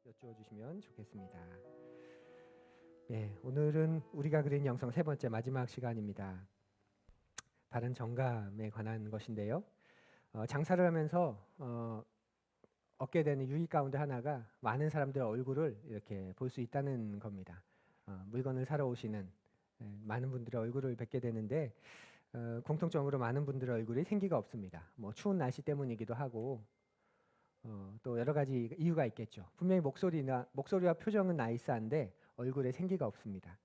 여쭈어 주시면 좋겠습니다. 네, 오늘은 우리가 그린 영성 세 번째 마지막 시간입니다. 바른 정감에 관한 것인데요. 장사를 하면서 얻게 되는 유익 가운데 하나가 많은 사람들의 얼굴을 이렇게 볼 수 있다는 겁니다. 물건을 사러 오시는 많은 분들의 얼굴을 뵙게 되는데 공통적으로 많은 분들의 얼굴이 생기가 없습니다. 뭐 추운 날씨 때문이기도 하고 또 여러 가지 이유가 있겠죠. 분명히 목소리와 표정은 나이스한데 얼굴에 생기가 없습니다.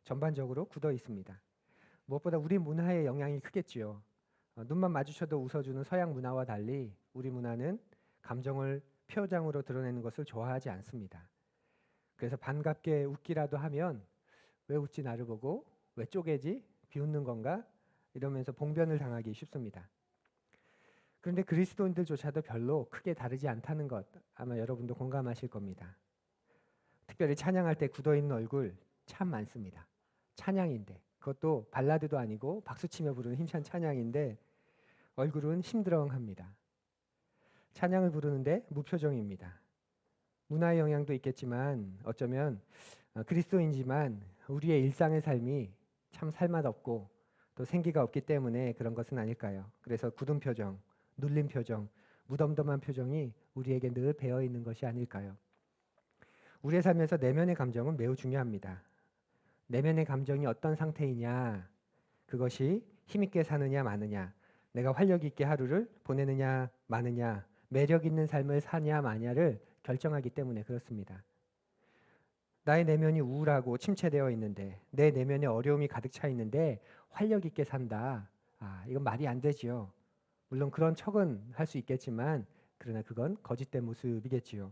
전반적으로 굳어 있습니다. 무엇보다 우리 문화의 영향이 크겠지요. 눈만 마주쳐도 웃어주는 서양 문화와 달리 우리 문화는 감정을 표정으로 드러내는 것을 좋아하지 않습니다. 그래서 반갑게 웃기라도 하면 왜 웃지 나를 보고 왜 쪼개지 비웃는 건가 이러면서 봉변을 당하기 쉽습니다. 그런데 그리스도인들조차도 별로 크게 다르지 않다는 것 아마 여러분도 공감하실 겁니다. 특별히 찬양할 때 굳어있는 얼굴 참 많습니다. 찬양인데 그것도 발라드도 아니고 박수치며 부르는 힘찬 찬양인데 얼굴은 힘들어합니다. 찬양을 부르는데 무표정입니다. 문화의 영향도 있겠지만 어쩌면 그리스도인지만 우리의 일상의 삶이 참 살맛없고 또 생기가 없기 때문에 그런 것은 아닐까요? 그래서 굳은 표정, 눌린 표정, 무덤덤한 표정이 우리에게 늘 배어 있는 것이 아닐까요? 우리의 삶에서 내면의 감정은 매우 중요합니다. 내면의 감정이 어떤 상태이냐, 그것이 힘있게 사느냐 마느냐, 내가 활력 있게 하루를 보내느냐 마느냐, 매력 있는 삶을 사냐 마냐를 결정하기 때문에 그렇습니다. 나의 내면이 우울하고 침체되어 있는데 내 내면에 어려움이 가득 차 있는데 활력 있게 산다. 이건 말이 안 되지요. 물론 그런 척은 할 수 있겠지만 그러나 그건 거짓된 모습이겠지요.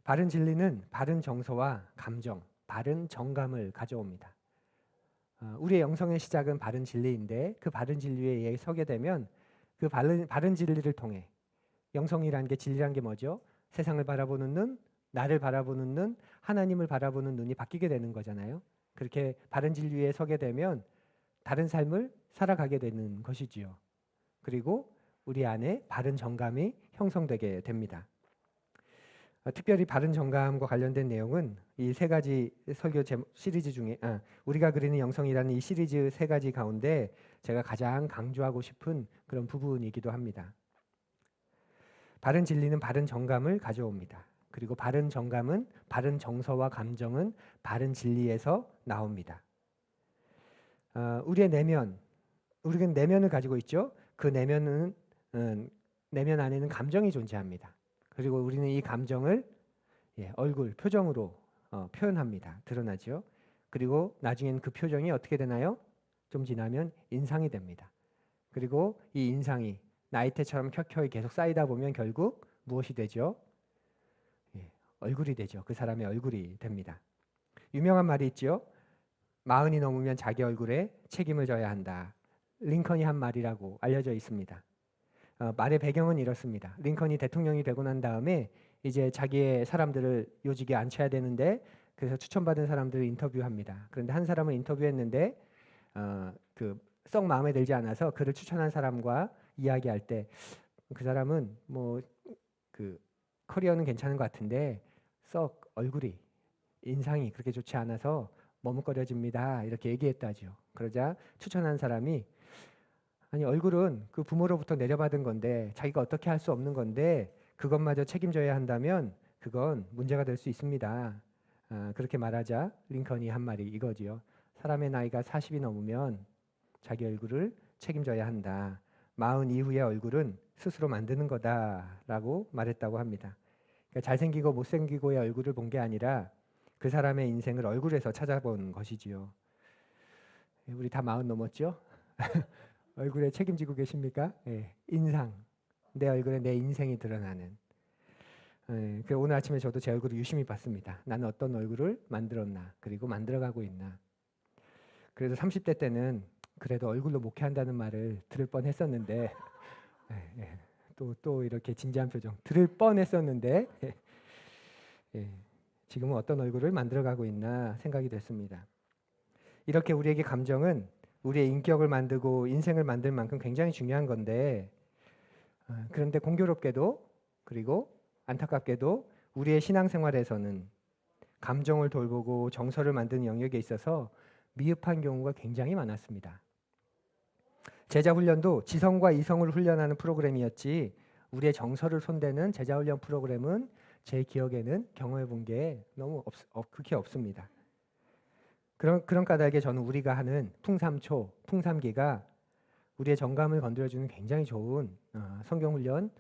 바른 진리는 바른 정서와 감정, 바른 정감을 가져옵니다. 우리의 영성의 시작은 바른 진리인데 그 바른 진리에 서게 되면 그 바른 진리를 통해 영성이라는 게 진리란 게 뭐죠? 세상을 바라보는 눈, 나를 바라보는 눈, 하나님을 바라보는 눈이 바뀌게 되는 거잖아요. 그렇게 바른 진리 위에 서게 되면 다른 삶을 살아가게 되는 것이지요. 그리고 우리 안에 바른 정감이 형성되게 됩니다. 특별히 바른 정감과 관련된 내용은 이 세 가지 설교 시리즈 중에 우리가 그리는 영성이라는 이 시리즈 세 가지 가운데 제가 가장 강조하고 싶은 그런 부분이기도 합니다. 바른 진리는 바른 정감을 가져옵니다. 그리고 바른 정감은 바른 정서와 감정은 바른 진리에서 나옵니다. 우리의 내면, 우리는 내면을 가지고 있죠. 그 내면은 내면 안에는 감정이 존재합니다. 그리고 우리는 이 감정을 얼굴, 표정으로 표현합니다. 드러나죠. 그리고 나중엔 그 표정이 어떻게 되나요? 좀 지나면 인상이 됩니다. 그리고 이 인상이 나이테처럼 켜켜이 계속 쌓이다 보면 결국 무엇이 되죠? 얼굴이 되죠. 그 사람의 얼굴이 됩니다. 유명한 말이 있죠. 40이 넘으면 자기 얼굴에 책임을 져야 한다. 링컨이 한 말이라고 알려져 있습니다. 말의 배경은 이렇습니다. 링컨이 대통령이 되고 난 다음에 이제 자기의 사람들을 요직에 앉혀야 되는데 그래서 추천받은 사람들을 인터뷰합니다. 그런데 한 사람을 인터뷰했는데 썩 마음에 들지 않아서 그를 추천한 사람과 이야기할 때 그 사람은 뭐 커리어는 괜찮은 것 같은데 썩 얼굴이 인상이 그렇게 좋지 않아서 머뭇거려집니다. 이렇게 얘기했다죠. 그러자 추천한 사람이 아니 얼굴은 그 부모로부터 내려받은 건데 자기가 어떻게 할 수 없는 건데 그것마저 책임져야 한다면 그건 문제가 될 수 있습니다. 그렇게 말하자 링컨이 한 말이 이거지요. 사람의 나이가 40이 넘으면 자기 얼굴을 책임져야 한다. 40 이후의 얼굴은 스스로 만드는 거다라고 말했다고 합니다. 그러니까 잘생기고 못생기고의 얼굴을 본 게 아니라 그 사람의 인생을 얼굴에서 찾아본 것이지요. 우리 다 40 넘었죠? 얼굴에 책임지고 계십니까? 인상, 내 얼굴에 내 인생이 드러나는. 오늘 아침에 저도 제 얼굴을 유심히 봤습니다. 나는 어떤 얼굴을 만들었나, 그리고 만들어가고 있나. 그래서 30대 때는 그래도 얼굴로 목회한다는 말을 들을 뻔했었는데 또 이렇게 진지한 표정 들을 뻔했었는데 지금은 어떤 얼굴을 만들어가고 있나 생각이 됐습니다. 이렇게 우리에게 감정은 우리의 인격을 만들고 인생을 만들 만큼 굉장히 중요한 건데 그런데 공교롭게도 그리고 안타깝게도 우리의 신앙생활에서는 감정을 돌보고 정서를 만드는 영역에 있어서 미흡한 경우가 굉장히 많았습니다. 제자 훈련도 지성과 이성을 훈련하는 프로그램이었지 우리의 정서를 손대는 제자 훈련 프로그램은 제 기억에는 경험해 본 게 너무 그렇게 없습니다. 그런 까닭에 저는 우리가 하는 풍삼초, 풍삼기가 우리의 정감을 건드려주는 굉장히 좋은 성경 훈련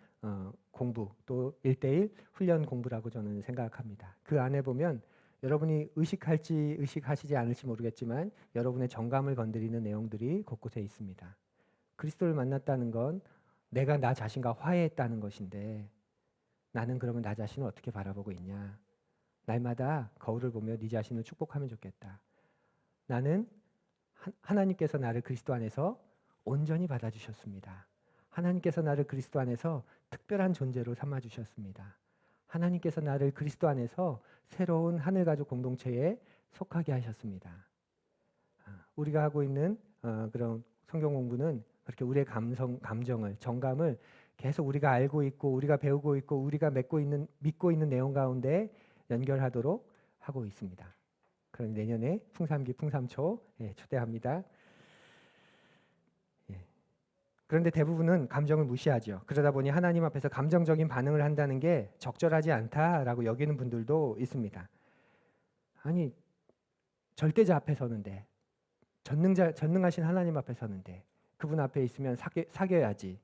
공부 또 1:1 훈련 공부라고 저는 생각합니다. 그 안에 보면 여러분이 의식할지 의식하시지 않을지 모르겠지만 여러분의 정감을 건드리는 내용들이 곳곳에 있습니다. 그리스도를 만났다는 건 내가 나 자신과 화해했다는 것인데 나는 그러면 나 자신을 어떻게 바라보고 있냐. 날마다 거울을 보며 네 자신을 축복하면 좋겠다. 나는 하나님께서 나를 그리스도 안에서 온전히 받아주셨습니다. 하나님께서 나를 그리스도 안에서 특별한 존재로 삼아주셨습니다. 하나님께서 나를 그리스도 안에서 새로운 하늘가족 공동체에 속하게 하셨습니다. 우리가 하고 있는 그런 성경 공부는 그렇게 우리의 감정을, 정감을 계속 우리가 알고 있고 우리가 배우고 있고 우리가 믿고 있는 내용 가운데 연결하도록 하고 있습니다. 그럼 내년에 풍삼기, 풍삼초 초대합니다. 그런데 대부분은 감정을 무시하죠. 그러다 보니 하나님 앞에서 감정적인 반응을 한다는 게 적절하지 않다라고 여기는 분들도 있습니다. 아니 절대자 앞에 서는데 전능하신 하나님 앞에 서는데 그분 앞에 있으면 사겨야지,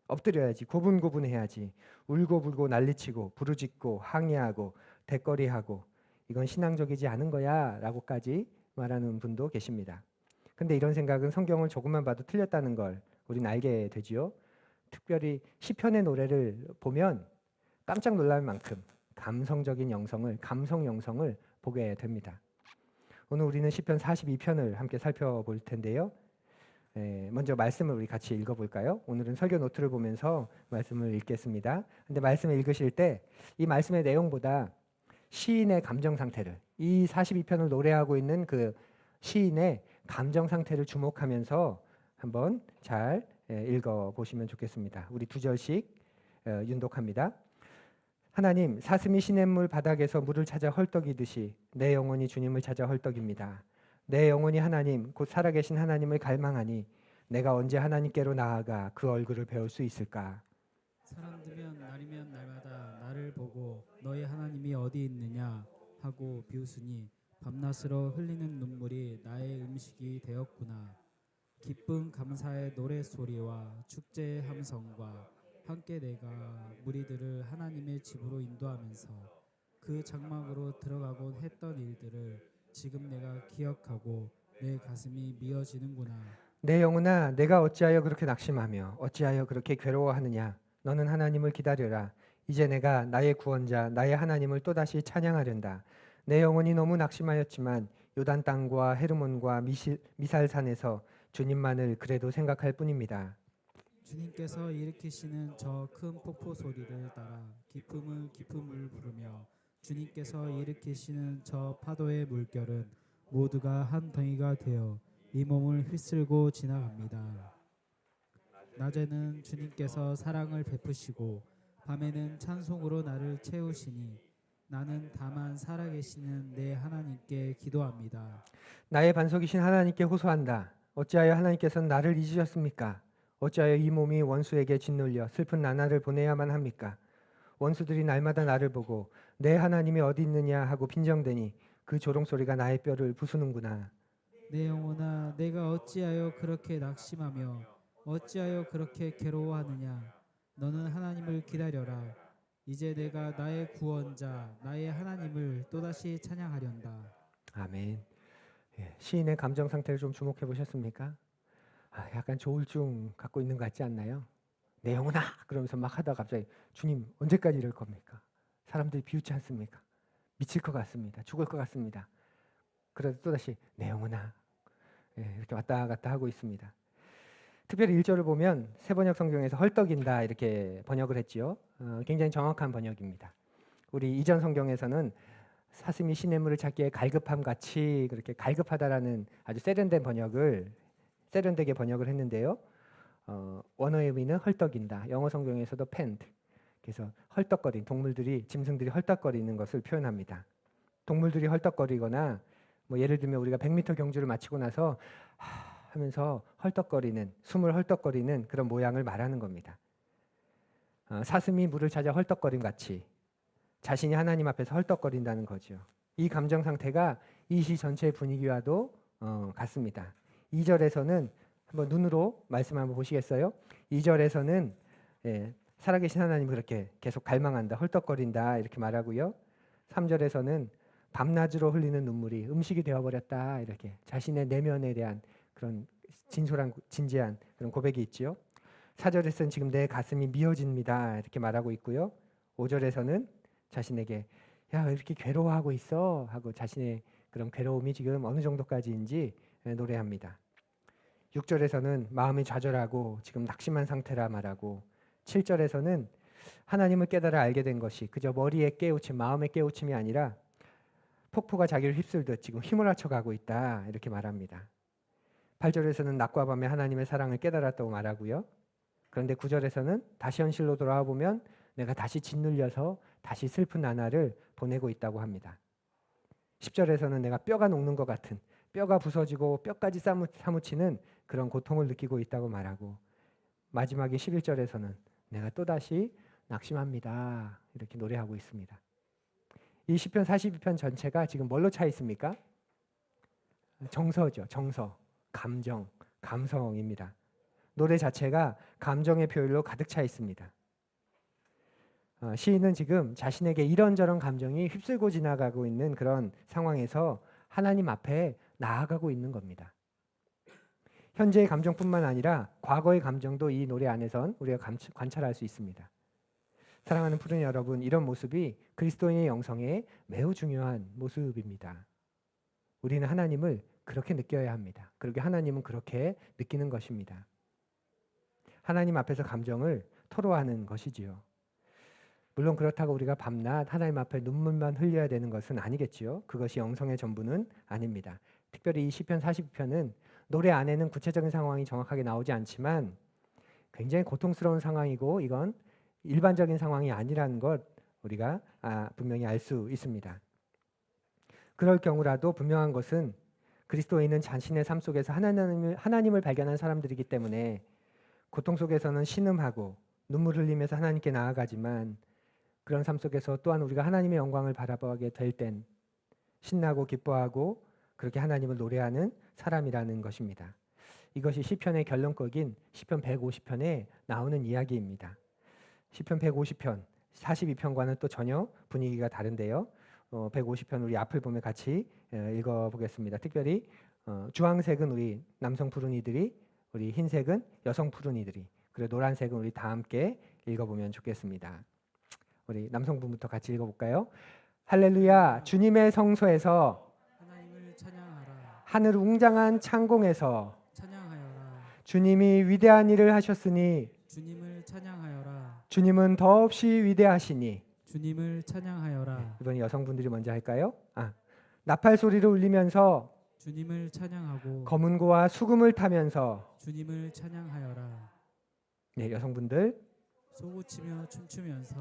엎드려야지, 고분고분해야지, 울고불고 난리치고 부르짖고 항의하고 대거리하고 이건 신앙적이지 않은 거야 라고까지 말하는 분도 계십니다. 근데 이런 생각은 성경을 조금만 봐도 틀렸다는 걸 우리는 알게 되지요. 특별히 시편의 노래를 보면 깜짝 놀랄 만큼 감성 영성을 보게 됩니다. 오늘 우리는 시편 42편을 함께 살펴볼 텐데요. 먼저 말씀을 우리 같이 읽어볼까요? 오늘은 설교 노트를 보면서 말씀을 읽겠습니다. 근데 말씀을 읽으실 때 이 말씀의 내용보다 시인의 감정 상태를, 이 42편을 노래하고 있는 그 시인의 감정 상태를 주목하면서 한번 잘 읽어보시면 좋겠습니다. 우리 2절씩 윤독합니다. 하나님, 사슴이 시냇물 바닥에서 물을 찾아 헐떡이듯이 내 영혼이 주님을 찾아 헐떡입니다. 내 영혼이 하나님, 곧 살아계신 하나님을 갈망하니 내가 언제 하나님께로 나아가 그 얼굴을 배울 수 있을까? 사람들면 날이면 날마다 나를 보고 너희 하나님이 어디 있느냐 하고 비웃으니 밤낮으로 흘리는 눈물이 나의 음식이 되었구나. 기쁨 감사의 노래소리와 축제의 함성과 함께 내가 무리들을 하나님의 집으로 인도하면서 그 장막으로 들어가곤 했던 일들을 지금 내가 기억하고 내 가슴이 미어지는구나. 내 영혼아, 내가 어찌하여 그렇게 낙심하며 어찌하여 그렇게 괴로워하느냐? 너는 하나님을 기다려라. 이제 내가 나의 구원자, 나의 하나님을 또다시 찬양하련다. 내 영혼이 너무 낙심하였지만 요단 땅과 헤르몬과 미살산에서 주님만을 그래도 생각할 뿐입니다. 주님께서 일으키시는 저 큰 폭포 소리를 따라 기쁨을 부르며 주님께서 일으키시는 저 파도의 물결은 모두가 한 덩이가 되어 이 몸을 휩쓸고 지나갑니다. 낮에는 주님께서 사랑을 베푸시고 밤에는 찬송으로 나를 채우시니 나는 다만 살아계시는 내 하나님께 기도합니다. 나의 반석이신 하나님께 호소한다. 어찌하여 하나님께서는 나를 잊으셨습니까? 어찌하여 이 몸이 원수에게 짓눌려 슬픈 나날을 보내야만 합니까? 원수들이 날마다 나를 보고 내 하나님이 어디 있느냐 하고 빈정대니 그 조롱소리가 나의 뼈를 부수는구나. 내 영혼아, 내가 어찌하여 그렇게 낙심하며 어찌하여 그렇게 괴로워하느냐? 너는 하나님을 기다려라. 이제 내가 나의 구원자, 나의 하나님을 또다시 찬양하련다. 아멘. 시인의 감정 상태를 좀 주목해 보셨습니까? 약간 조울증 갖고 있는 것 같지 않나요? 내 영혼아! 그러면서 막 하다가 갑자기 주님 언제까지 이럴 겁니까? 사람들이 비웃지 않습니까? 미칠 것 같습니다. 죽을 것 같습니다. 그래도 또다시 내 영혼아! 이렇게 왔다 갔다 하고 있습니다. 특별히 1절을 보면 새번역 성경에서 헐떡인다 이렇게 번역을 했지요. 굉장히 정확한 번역입니다. 우리 이전 성경에서는 사슴이 시냇물을 찾기에 갈급함 같이 그렇게 갈급하다라는 아주 세련되게 번역을 했는데요. 원어의 의미는 헐떡인다. 영어 성경에서도 pant, 그래서 헐떡거린 동물들이 짐승들이 헐떡거리는 것을 표현합니다. 동물들이 헐떡거리거나 뭐 예를 들면 우리가 100m 경주를 마치고 나서 하면서 헐떡거리는 숨을 헐떡거리는 그런 모양을 말하는 겁니다. 사슴이 물을 찾아 헐떡거림 같이 자신이 하나님 앞에서 헐떡거린다는 거죠. 이 감정 상태가 이 시 전체의 분위기와도 같습니다. 2절에서는 한번 눈으로 말씀 한번 보시겠어요? 2절에서는 살아계신 하나님을 그렇게 계속 갈망한다, 헐떡거린다 이렇게 말하고요. 3절에서는 밤낮으로 흘리는 눈물이 음식이 되어버렸다 이렇게 자신의 내면에 대한 그런 진지한 그런 고백이 있지요. 4절에서는 지금 내 가슴이 미어집니다 이렇게 말하고 있고요. 5절에서는 자신에게 야 이렇게 괴로워하고 있어 하고 자신의 그런 괴로움이 지금 어느 정도까지인지 노래합니다. 6절에서는 마음이 좌절하고 지금 낙심한 상태라 말하고 7절에서는 하나님을 깨달아 알게 된 것이 그저 머리의 깨우침, 마음의 깨우침이 아니라 폭포가 자기를 휩쓸듯 지금 힘을 합쳐가고 있다 이렇게 말합니다. 8절에서는 낮과 밤에 하나님의 사랑을 깨달았다고 말하고요. 그런데 9절에서는 다시 현실로 돌아와 보면 내가 다시 짓눌려서 다시 슬픈 나날을 보내고 있다고 합니다. 10절에서는 내가 뼈가 녹는 것 같은 뼈가 부서지고 뼈까지 사무치는 그런 고통을 느끼고 있다고 말하고 마지막에 11절에서는 내가 또다시 낙심합니다 이렇게 노래하고 있습니다. 이 시편 42편 전체가 지금 뭘로 차 있습니까? 정서죠. 정서, 감정, 감성입니다. 노래 자체가 감정의 표현으로 가득 차 있습니다. 시인은 지금 자신에게 이런저런 감정이 휩쓸고 지나가고 있는 그런 상황에서 하나님 앞에 나아가고 있는 겁니다. 현재의 감정뿐만 아니라 과거의 감정도 이 노래 안에선 우리가 관찰할 수 있습니다. 사랑하는 푸른 여러분, 이런 모습이 그리스도인의 영성에 매우 중요한 모습입니다. 우리는 하나님을 그렇게 느껴야 합니다. 그렇게 하나님은 그렇게 느끼는 것입니다. 하나님 앞에서 감정을 토로하는 것이지요. 물론 그렇다고 우리가 밤낮 하나님 앞에 눈물만 흘려야 되는 것은 아니겠지요. 그것이 영성의 전부는 아닙니다. 특별히 이 시편 42편은 노래 안에는 구체적인 상황이 정확하게 나오지 않지만 굉장히 고통스러운 상황이고 이건 일반적인 상황이 아니라는 것 우리가 분명히 알 수 있습니다. 그럴 경우라도 분명한 것은 그리스도인은 자신의 삶 속에서 하나님을 발견한 사람들이기 때문에 고통 속에서는 신음하고 눈물 흘리면서 하나님께 나아가지만 그런 삶 속에서 또한 우리가 하나님의 영광을 바라보게 될 땐 신나고 기뻐하고 그렇게 하나님을 노래하는 사람이라는 것입니다. 이것이 시편의 결론곡인 시편 150편에 나오는 이야기입니다. 시편 150편, 42편과는 또 전혀 분위기가 다른데요. 150편 우리 앞을 보면 같이 읽어보겠습니다. 특별히 주황색은 우리 남성 푸른이들이, 우리 흰색은 여성 푸른이들이, 그리고 노란색은 우리 다 함께 읽어보면 좋겠습니다. 우리 남성분부터 같이 읽어볼까요? 할렐루야, 주님의 성소에서 하나님을 찬양하라. 하늘 웅장한 창공에서 찬양하여라. 주님이 위대한 일을 하셨으니 주님을 찬양하여라. 주님은 더없이 위대하시니. 주님을 찬양하여라. 이번 여성분들이 먼저 할까요? 나팔 소리를 울리면서 주님을 찬양하고 검은고와 수금을 타면서. 주님을 찬양하여라. 네, 여성분들 소고치며 춤추면서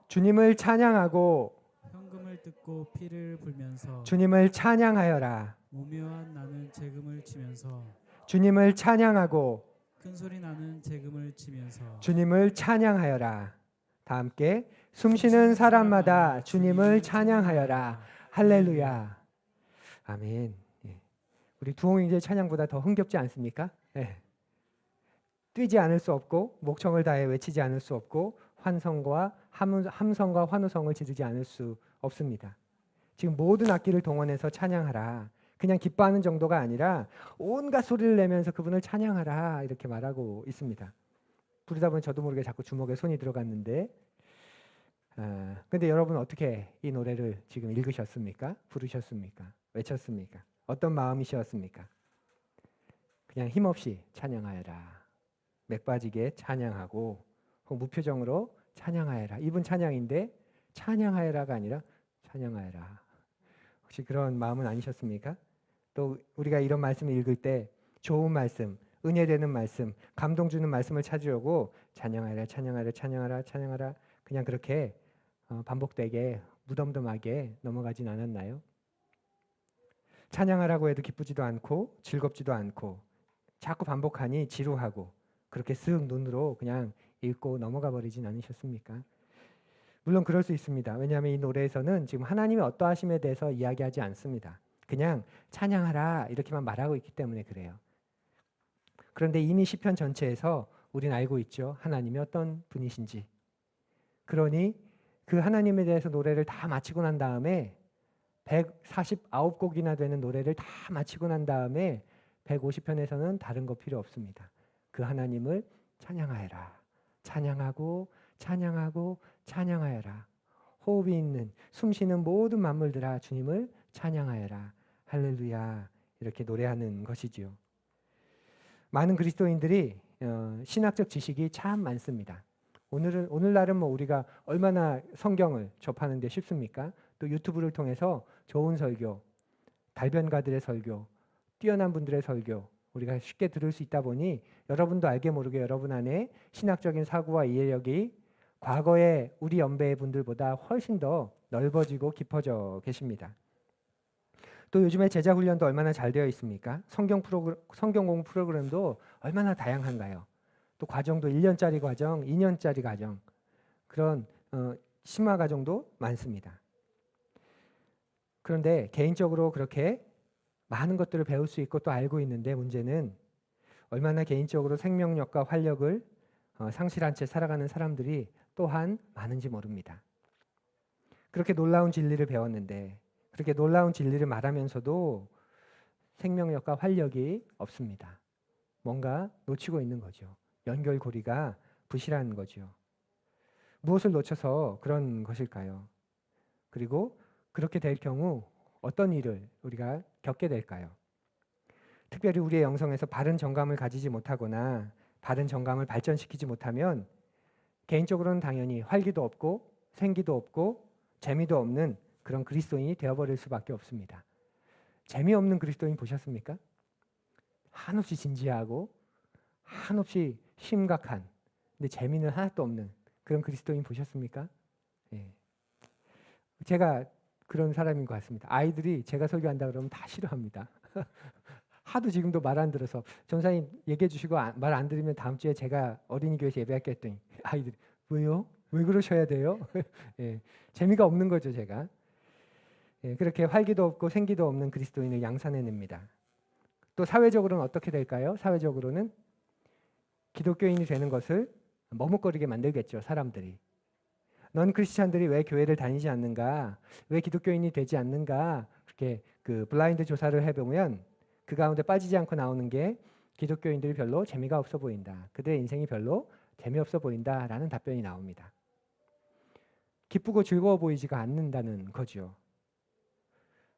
주님을 찬양하고 현금을 뜯고 피를 불면서 주님을 찬양하여라. 오묘한 나는 재금을 치면서 주님을 찬양하고 큰 소리 나는 재금을 치면서 주님을 찬양하여라. 다 함께 숨쉬는 사람마다 주님을 찬양하여라. 할렐루야. 아멘. 우리 두홍인제 찬양보다 더 흥겹지 않습니까? 뛰지 않을 수 없고 목청을 다해 외치지 않을 수 없고 함성과 환호성을 지르지 않을 수 없습니다. 지금 모든 악기를 동원해서 찬양하라. 그냥 기뻐하는 정도가 아니라 온갖 소리를 내면서 그분을 찬양하라 이렇게 말하고 있습니다. 부르다 보니 저도 모르게 자꾸 주먹에 손이 들어갔는데 근데 여러분 어떻게 이 노래를 지금 읽으셨습니까? 부르셨습니까? 외쳤습니까? 어떤 마음이셨습니까? 그냥 힘없이 찬양하여라. 맥 빠지게 찬양하고 무표정으로 찬양하여라. 이분 찬양인데 찬양하여라가 아니라 찬양하여라. 혹시 그런 마음은 아니셨습니까? 또 우리가 이런 말씀을 읽을 때 좋은 말씀, 은혜되는 말씀, 감동 주는 말씀을 찾으려고 찬양하여라, 찬양하여라, 찬양하라, 찬양하라 그냥 그렇게 반복되게 무덤덤하게 넘어가진 않았나요? 찬양하라고 해도 기쁘지도 않고 즐겁지도 않고 자꾸 반복하니 지루하고 그렇게 쓱 눈으로 그냥 읽고 넘어가 버리진 않으셨습니까? 물론 그럴 수 있습니다. 왜냐하면 이 노래에서는 지금 하나님의 어떠하심에 대해서 이야기하지 않습니다. 그냥 찬양하라 이렇게만 말하고 있기 때문에 그래요. 그런데 이미 시편 전체에서 우리는 알고 있죠. 하나님이 어떤 분이신지. 그러니 그 하나님에 대해서 노래를 다 마치고 난 다음에 149곡이나 되는 노래를 다 마치고 난 다음에 150편에서는 다른 거 필요 없습니다. 그 하나님을 찬양하여라. 찬양하고 찬양하고 찬양하여라. 호흡이 있는 숨 쉬는 모든 만물들아 주님을 찬양하여라. 할렐루야. 이렇게 노래하는 것이지요. 많은 그리스도인들이 신학적 지식이 참 많습니다. 오늘날은 뭐 우리가 얼마나 성경을 접하는 데 쉽습니까? 또 유튜브를 통해서 좋은 설교, 달변가들의 설교, 뛰어난 분들의 설교 우리가 쉽게 들을 수 있다 보니 여러분도 알게 모르게 여러분 안에 신학적인 사고와 이해력이 과거의 우리 연배의 분들보다 훨씬 더 넓어지고 깊어져 계십니다. 또 요즘에 제자 훈련도 얼마나 잘 되어 있습니까? 성경 공부 프로그램도 얼마나 다양한가요? 또 과정도 1년짜리 과정, 2년짜리 과정 그런 심화 과정도 많습니다. 그런데 개인적으로 그렇게 많은 것들을 배울 수 있고 또 알고 있는데 문제는 얼마나 개인적으로 생명력과 활력을 상실한 채 살아가는 사람들이 또한 많은지 모릅니다. 그렇게 놀라운 진리를 배웠는데 그렇게 놀라운 진리를 말하면서도 생명력과 활력이 없습니다. 뭔가 놓치고 있는 거죠. 연결고리가 부실한 거죠. 무엇을 놓쳐서 그런 것일까요? 그리고 그렇게 될 경우 어떤 일을 우리가 겪게 될까요? 특별히 우리의 영성에서 바른 정감을 가지지 못하거나 바른 정감을 발전시키지 못하면 개인적으로는 당연히 활기도 없고 생기도 없고 재미도 없는 그런 그리스도인이 되어버릴 수밖에 없습니다. 재미없는 그리스도인 보셨습니까? 한없이 진지하고 한없이 심각한 근데 재미는 하나도 없는 그런 그리스도인 보셨습니까? 예. 제가 그런 사람인 것 같습니다. 아이들이 제가 설교한다 그러면 다 싫어합니다. 하도 지금도 말 안 들어서 전사님 얘기해 주시고 말 안 들으면 다음 주에 제가 어린이 교회에서 예배할게 했더니 아이들이 왜요? 왜 그러셔야 돼요? 예. 재미가 없는 거죠 제가. 예. 그렇게 활기도 없고 생기도 없는 그리스도인을 양산해냅니다. 또 사회적으로는 어떻게 될까요? 사회적으로는 기독교인이 되는 것을 머뭇거리게 만들겠죠 사람들이. 넌 크리스찬들이 왜 교회를 다니지 않는가? 왜 기독교인이 되지 않는가? 그렇게 그 블라인드 조사를 해보면 그 가운데 빠지지 않고 나오는 게 기독교인들이 별로 재미가 없어 보인다. 그들의 인생이 별로 재미없어 보인다라는 답변이 나옵니다. 기쁘고 즐거워 보이지가 않는다는 거죠.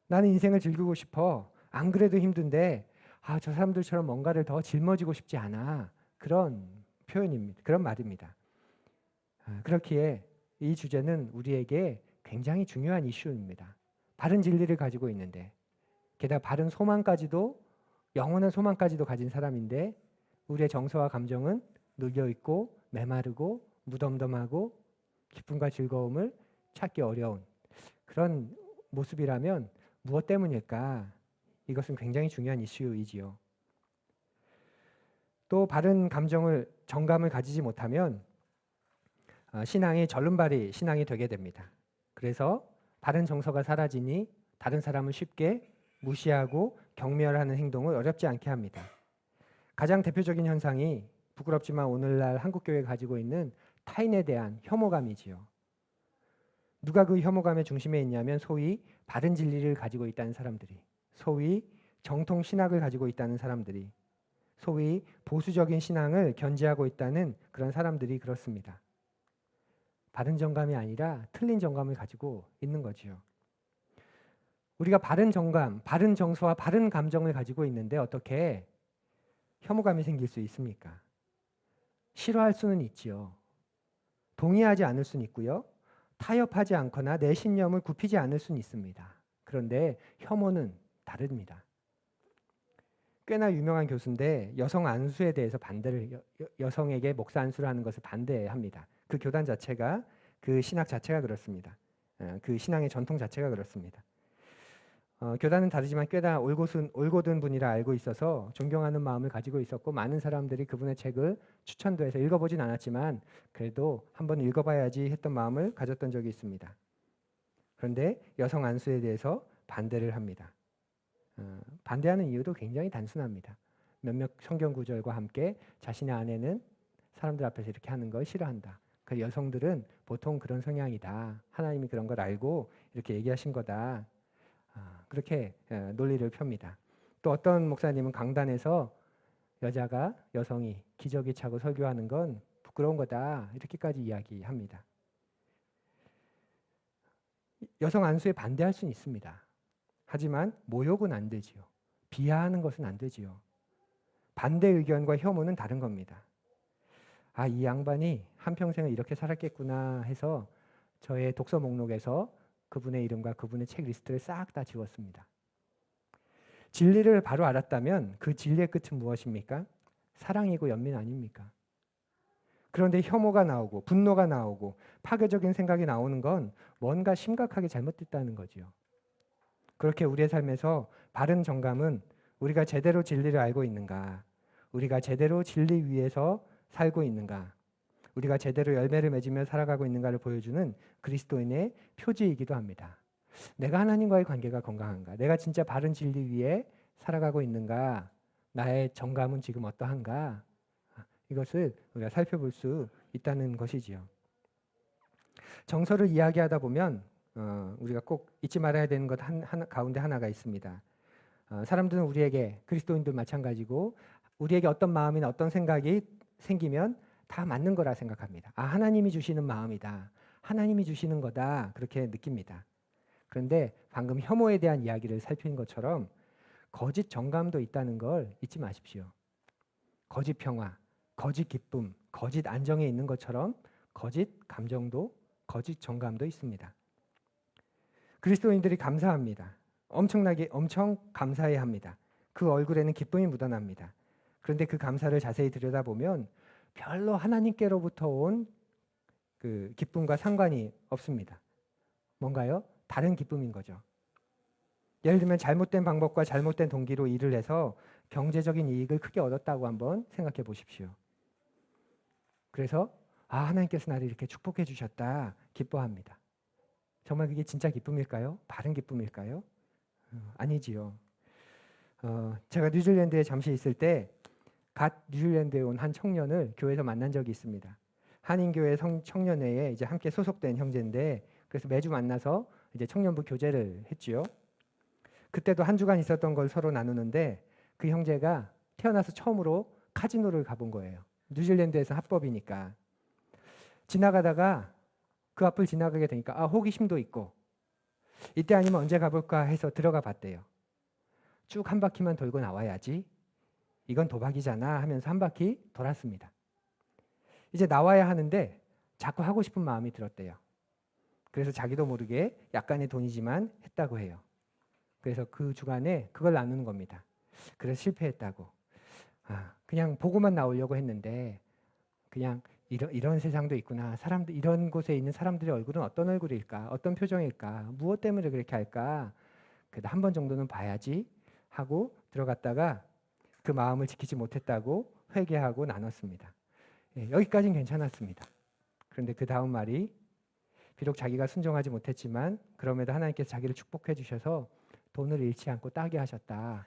나는 인생을 즐기고 싶어. 안 그래도 힘든데 저 사람들처럼 뭔가를 더 짊어지고 싶지 않아. 그런 표현입니다. 그런 말입니다. 그렇기에 이 주제는 우리에게 굉장히 중요한 이슈입니다. 바른 진리를 가지고 있는데 게다가 바른 소망까지도 영원한 소망까지도 가진 사람인데 우리의 정서와 감정은 눌려있고 메마르고 무덤덤하고 기쁨과 즐거움을 찾기 어려운 그런 모습이라면 무엇 때문일까? 이것은 굉장히 중요한 이슈이지요. 또 바른 정감을 가지지 못하면 신앙이 절름발이 신앙이 되게 됩니다. 그래서 바른 정서가 사라지니 다른 사람을 쉽게 무시하고 경멸하는 행동을 어렵지 않게 합니다. 가장 대표적인 현상이 부끄럽지만 오늘날 한국교회가 가지고 있는 타인에 대한 혐오감이지요. 누가 그 혐오감의 중심에 있냐면 소위 바른 진리를 가지고 있다는 사람들이, 소위 정통 신학을 가지고 있다는 사람들이, 소위 보수적인 신앙을 견지하고 있다는 그런 사람들이 그렇습니다. 바른 정감이 아니라 틀린 정감을 가지고 있는 거지요. 우리가 바른 정감, 바른 정서와 바른 감정을 가지고 있는데 어떻게 혐오감이 생길 수 있습니까? 싫어할 수는 있지요. 동의하지 않을 수는 있고요. 타협하지 않거나 내 신념을 굽히지 않을 수는 있습니다. 그런데 혐오는 다릅니다. 꽤나 유명한 교수인데 여성 안수에 대해서 반대를 여성에게 목사 안수를 하는 것을 반대합니다. 그 교단 자체가 그 신학 자체가 그렇습니다. 그 신앙의 전통 자체가 그렇습니다. 교단은 다르지만 꽤나 올곧은 분이라 알고 있어서 존경하는 마음을 가지고 있었고 많은 사람들이 그분의 책을 추천도 해서 읽어보진 않았지만 그래도 한번 읽어봐야지 했던 마음을 가졌던 적이 있습니다. 그런데 여성 안수에 대해서 반대를 합니다. 반대하는 이유도 굉장히 단순합니다. 몇몇 성경 구절과 함께 자신의 아내는 사람들 앞에서 이렇게 하는 걸 싫어한다. 그 여성들은 보통 그런 성향이다. 하나님이 그런 걸 알고 이렇게 얘기하신 거다. 그렇게 논리를 펴니다. 또 어떤 목사님은 강단에서 여성이 기저귀 차고 설교하는 건 부끄러운 거다. 이렇게까지 이야기합니다. 여성 안수에 반대할 수는 있습니다. 하지만 모욕은 안 되지요. 비하하는 것은 안 되지요. 반대 의견과 혐오는 다른 겁니다. 이 양반이 한평생을 이렇게 살았겠구나 해서 저의 독서 목록에서 그분의 이름과 그분의 책 리스트를 싹 다 지웠습니다. 진리를 바로 알았다면 그 진리의 끝은 무엇입니까? 사랑이고 연민 아닙니까? 그런데 혐오가 나오고 분노가 나오고 파괴적인 생각이 나오는 건 뭔가 심각하게 잘못됐다는 거지요. 그렇게 우리의 삶에서 바른 정감은 우리가 제대로 진리를 알고 있는가, 우리가 제대로 진리 위에서 살고 있는가, 우리가 제대로 열매를 맺으며 살아가고 있는가를 보여주는 그리스도인의 표지이기도 합니다. 내가 하나님과의 관계가 건강한가, 내가 진짜 바른 진리 위에 살아가고 있는가, 나의 정감은 지금 어떠한가, 이것을 우리가 살펴볼 수 있다는 것이지요. 정서를 이야기하다 보면 우리가 꼭 잊지 말아야 되는 것 가운데 하나가 있습니다. 사람들은 우리에게, 그리스도인도 마찬가지고 우리에게 어떤 마음이나 어떤 생각이 생기면 다 맞는 거라 생각합니다. 하나님이 주시는 마음이다. 하나님이 주시는 거다. 그렇게 느낍니다. 그런데 방금 혐오에 대한 이야기를 살핀 것처럼 거짓 정감도 있다는 걸 잊지 마십시오. 거짓 평화, 거짓 기쁨, 거짓 안정에 있는 것처럼 거짓 감정도, 거짓 정감도 있습니다. 그리스도인들이 감사합니다. 엄청 감사해야 합니다. 그 얼굴에는 기쁨이 묻어납니다. 그런데 그 감사를 자세히 들여다보면 별로 하나님께로부터 온 그 기쁨과 상관이 없습니다. 뭔가요? 다른 기쁨인 거죠. 예를 들면 잘못된 방법과 잘못된 동기로 일을 해서 경제적인 이익을 크게 얻었다고 한번 생각해 보십시오. 그래서 하나님께서 나를 이렇게 축복해 주셨다. 기뻐합니다. 정말 그게 진짜 기쁨일까요? 바른 기쁨일까요? 아니지요. 제가 뉴질랜드에 잠시 있을 때 갓 뉴질랜드에 온 한 청년을 교회에서 만난 적이 있습니다. 한인교회 청년회에 이제 함께 소속된 형제인데, 그래서 매주 만나서 이제 청년부 교제를 했지요. 그때도 한 주간 있었던 걸 서로 나누는데 그 형제가 태어나서 처음으로 카지노를 가본 거예요. 뉴질랜드에서 합법이니까. 지나가다가 그 앞을 지나가게 되니까 호기심도 있고 이때 아니면 언제 가볼까 해서 들어가 봤대요. 쭉 한 바퀴만 돌고 나와야지. 이건 도박이잖아 하면서 한 바퀴 돌았습니다. 이제 나와야 하는데 자꾸 하고 싶은 마음이 들었대요. 그래서 자기도 모르게 약간의 돈이지만 했다고 해요. 그래서 그 주간에 그걸 나누는 겁니다. 그래서 실패했다고. 그냥 보고만 나오려고 했는데 그냥 이런 세상도 있구나. 사람들, 이런 곳에 있는 사람들의 얼굴은 어떤 얼굴일까? 어떤 표정일까? 무엇 때문에 그렇게 할까? 그래도 한 번 정도는 봐야지 하고 들어갔다가 그 마음을 지키지 못했다고 회개하고 나눴습니다. 여기까지는 괜찮았습니다. 그런데 그 다음 말이 비록 자기가 순종하지 못했지만 그럼에도 하나님께서 자기를 축복해 주셔서 돈을 잃지 않고 따게 하셨다.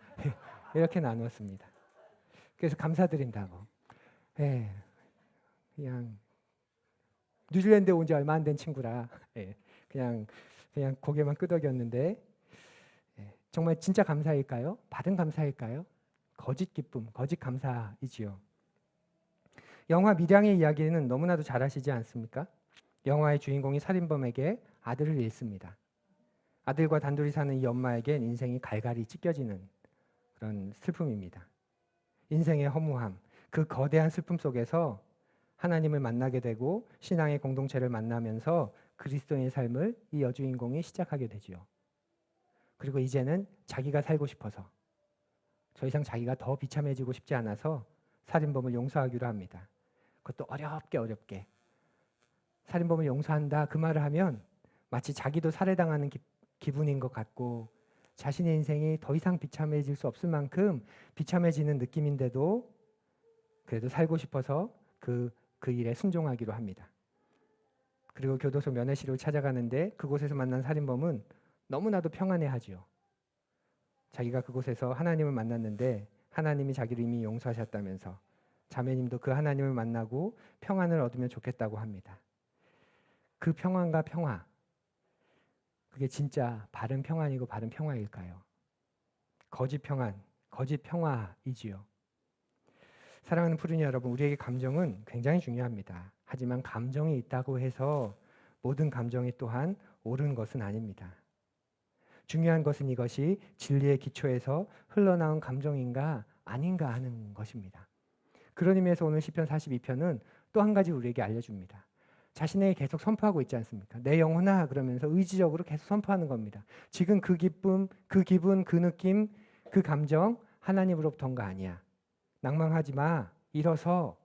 이렇게 나누었습니다. 그래서 감사드린다고. 그냥 뉴질랜드에 온 지 얼마 안 된 친구라 그냥 고개만 끄덕였는데 정말 진짜 감사일까요? 받은 감사일까요? 거짓 기쁨, 거짓 감사이지요. 영화 밀양의 이야기는 너무나도 잘 아시지 않습니까? 영화의 주인공이 살인범에게 아들을 잃습니다. 아들과 단둘이 사는 이 엄마에겐 인생이 갈갈이 찢겨지는 그런 슬픔입니다. 인생의 허무함, 그 거대한 슬픔 속에서 하나님을 만나게 되고 신앙의 공동체를 만나면서 그리스도인의 삶을 이 여주인공이 시작하게 되지요. 그리고 이제는 자기가 살고 싶어서 더 이상 자기가 더 비참해지고 싶지 않아서 살인범을 용서하기로 합니다. 그것도 어렵게 살인범을 용서한다 그 말을 하면 마치 자기도 살해당하는 기분인 것 같고 자신의 인생이 더 이상 비참해질 수 없을 만큼 비참해지는 느낌인데도 그래도 살고 싶어서 그 일에 순종하기로 합니다. 그리고 교도소 면회실을 찾아가는데 그곳에서 만난 살인범은 너무나도 평안해하지요. 자기가 그곳에서 하나님을 만났는데 하나님이 자기를 이미 용서하셨다면서 자매님도 그 하나님을 만나고 평안을 얻으면 좋겠다고 합니다. 그 평안과 평화, 그게 진짜 바른 평안이고 바른 평화일까요? 거짓 평안, 거짓 평화이지요. 사랑하는 푸르니 여러분, 우리에게 감정은 굉장히 중요합니다. 하지만 감정이 있다고 해서 모든 감정이 또한 옳은 것은 아닙니다. 중요한 것은 이것이 진리의 기초에서 흘러나온 감정인가 아닌가 하는 것입니다. 그런 의미에서 오늘 시편 42편은 또 한 가지 우리에게 알려줍니다. 자신에게 계속 선포하고 있지 않습니까? 내 영혼아 그러면서 의지적으로 계속 선포하는 겁니다. 지금 그 기쁨, 그 기분, 그 느낌, 그 감정 하나님으로부터 온 거 아니야. 낭망하지 마. 일어서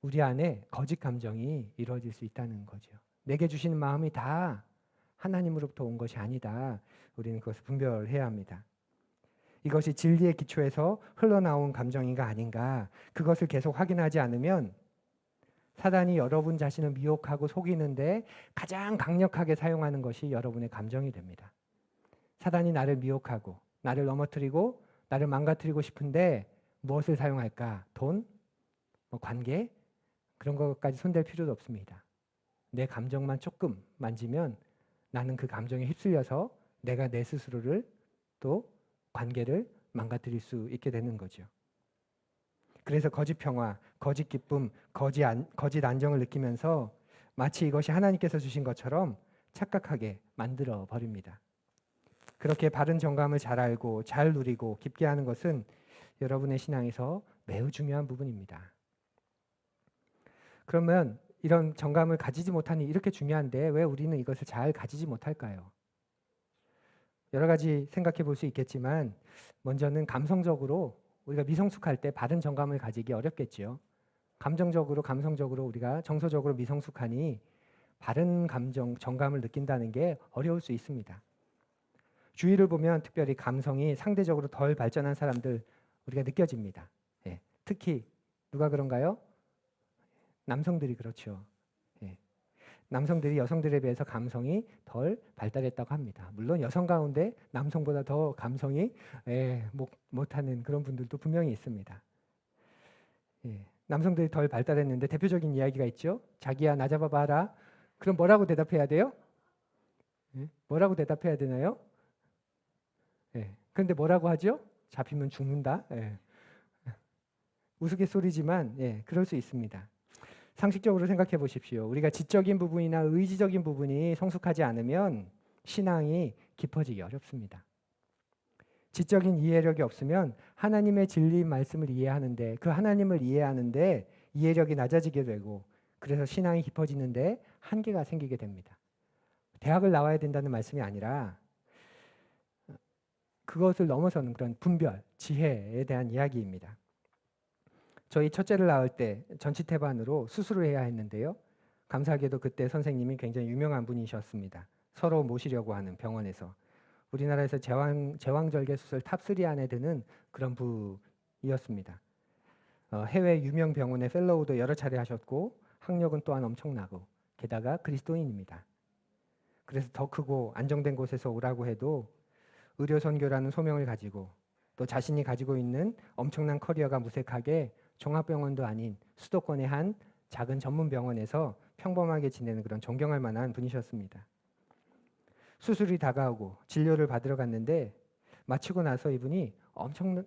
우리 안에 거짓 감정이 이루어질 수 있다는 거죠. 내게 주시는 마음이 다 하나님으로부터 온 것이 아니다. 우리는 그것을 분별해야 합니다. 이것이 진리의 기초에서 흘러나온 감정인가 아닌가 그것을 계속 확인하지 않으면 사단이 여러분 자신을 미혹하고 속이는데 가장 강력하게 사용하는 것이 여러분의 감정이 됩니다. 사단이 나를 미혹하고 나를 넘어뜨리고 나를 망가뜨리고 싶은데 무엇을 사용할까? 돈? 관계? 그런 것까지 손댈 필요도 없습니다. 내 감정만 조금 만지면 나는 그 감정에 휩쓸려서 내가 내 스스로를 또 관계를 망가뜨릴 수 있게 되는 거죠. 그래서 거짓 평화, 거짓 기쁨, 거짓 안정을 느끼면서 마치 이것이 하나님께서 주신 것처럼 착각하게 만들어 버립니다. 그렇게 바른 정감을 잘 알고 잘 누리고 깊게 하는 것은 여러분의 신앙에서 매우 중요한 부분입니다. 그러면 이런 정감을 가지지 못하니 이렇게 중요한데 왜 우리는 이것을 잘 가지지 못할까요? 여러 가지 생각해 볼 수 있겠지만 먼저는 감성적으로 우리가 미성숙할 때 바른 정감을 가지기 어렵겠지요. 감성적으로 우리가 정서적으로 미성숙하니 바른 정감을 느낀다는 게 어려울 수 있습니다. 주위를 보면 특별히 감성이 상대적으로 덜 발전한 사람들 우리가 느껴집니다. 예, 특히 누가 그런가요? 남성들이 그렇죠. 예, 남성들이 여성들에 비해서 감성이 덜 발달했다고 합니다. 물론 여성 가운데 남성보다 더 감성이 못하는 그런 분들도 분명히 있습니다. 예, 남성들이 덜 발달했는데 대표적인 이야기가 있죠. 자기야 나 잡아봐라. 그럼 뭐라고 대답해야 돼요? 예, 뭐라고 대답해야 되나요? 예, 그런데 뭐라고 하죠? 잡히면 죽는다. 예. 우스갯소리지만 그럴 수 있습니다. 상식적으로 생각해 보십시오. 우리가 지적인 부분이나 의지적인 부분이 성숙하지 않으면 신앙이 깊어지기 어렵습니다. 지적인 이해력이 없으면 하나님의 진리 말씀을 이해하는데 그 하나님을 이해하는데 이해력이 낮아지게 되고 그래서 신앙이 깊어지는데 한계가 생기게 됩니다. 대학을 나와야 된다는 말씀이 아니라 그것을 넘어서는 그런 분별, 지혜에 대한 이야기입니다. 저희 첫째를 낳을 때 전치태반으로 수술을 해야 했는데요. 감사하게도 그때 선생님이 굉장히 유명한 분이셨습니다. 서로 모시려고 하는 병원에서. 우리나라에서 제왕절개 수술 탑3 안에 드는 그런 부이었습니다. 해외 유명 병원의 펠로우도 여러 차례 하셨고 학력은 또한 엄청나고 게다가 그리스도인입니다. 그래서 더 크고 안정된 곳에서 오라고 해도 의료선교라는 소명을 가지고 또 자신이 가지고 있는 엄청난 커리어가 무색하게 종합병원도 아닌 수도권의 한 작은 전문 병원에서 평범하게 지내는 그런 존경할 만한 분이셨습니다. 수술이 다가오고 진료를 받으러 갔는데 마치고 나서 이분이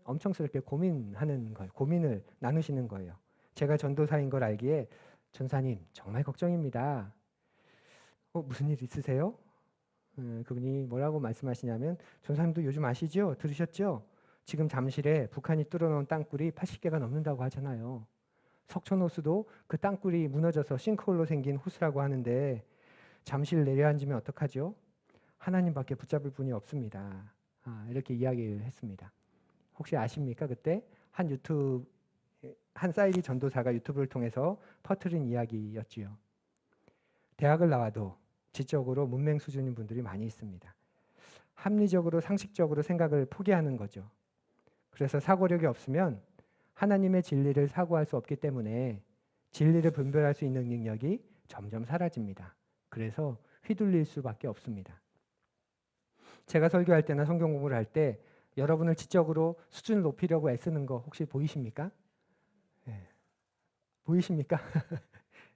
엄청스럽게 고민을 나누시는 거예요. 제가 전도사인 걸 알기에 전사님 정말 걱정입니다. 무슨 일 있으세요? 그분이 뭐라고 말씀하시냐면 전사님도 요즘 아시죠? 들으셨죠? 지금 잠실에 북한이 뚫어놓은 땅굴이 80개가 넘는다고 하잖아요. 석촌호수도 그 땅굴이 무너져서 싱크홀로 생긴 호수라고 하는데 잠실 내려앉으면 어떡하죠? 하나님밖에 붙잡을 분이 없습니다. 이렇게 이야기를 했습니다. 혹시 아십니까? 그때 한 사이리 전도사가 유튜브를 통해서 퍼뜨린 이야기였지요. 대학을 나와도 지적으로 문맹 수준인 분들이 많이 있습니다. 합리적으로 상식적으로 생각을 포기하는 거죠. 그래서 사고력이 없으면 하나님의 진리를 사고할 수 없기 때문에 진리를 분별할 수 있는 능력이 점점 사라집니다. 그래서 휘둘릴 수밖에 없습니다. 제가 설교할 때나 성경 공부를 할 때 여러분을 지적으로 수준을 높이려고 애쓰는 거 혹시 보이십니까? 네. 보이십니까?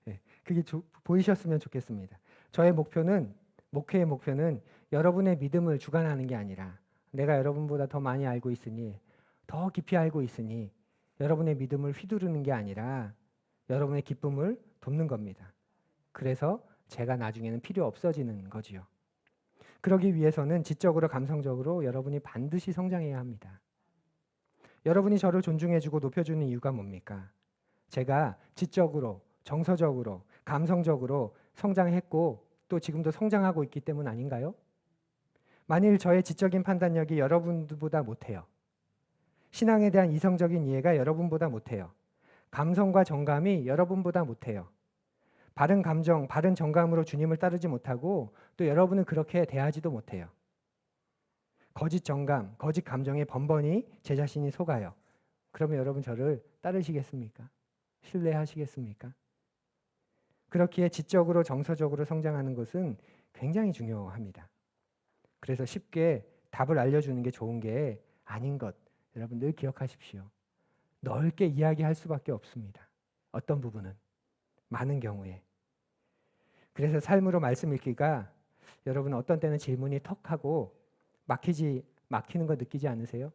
네. 그게 보이셨으면 좋겠습니다. 저의 목회의 목표는 여러분의 믿음을 주관하는 게 아니라 내가 여러분보다 더 많이 알고 있으니 더 깊이 알고 있으니 여러분의 믿음을 휘두르는 게 아니라 여러분의 기쁨을 돕는 겁니다. 그래서 제가 나중에는 필요 없어지는 거지요. 그러기 위해서는 지적으로 감성적으로 여러분이 반드시 성장해야 합니다. 여러분이 저를 존중해주고 높여주는 이유가 뭡니까? 제가 지적으로, 정서적으로, 감성적으로 성장했고 또 지금도 성장하고 있기 때문 아닌가요? 만일 저의 지적인 판단력이 여러분보다 못해요. 신앙에 대한 이성적인 이해가 여러분보다 못해요. 감성과 정감이 여러분보다 못해요. 바른 감정, 바른 정감으로 주님을 따르지 못하고 또 여러분은 그렇게 대하지도 못해요. 거짓 정감, 거짓 감정에 번번이 제 자신이 속아요. 그러면 여러분 저를 따르시겠습니까? 신뢰하시겠습니까? 그렇기에 지적으로 정서적으로 성장하는 것은 굉장히 중요합니다. 그래서 쉽게 답을 알려주는 게 좋은 게 아닌 것 여러분 늘 기억하십시오. 넓게 이야기할 수밖에 없습니다. 어떤 부분은 많은 경우에. 그래서 삶으로 말씀 읽기가 여러분 어떤 때는 질문이 턱하고 막히는 거 느끼지 않으세요?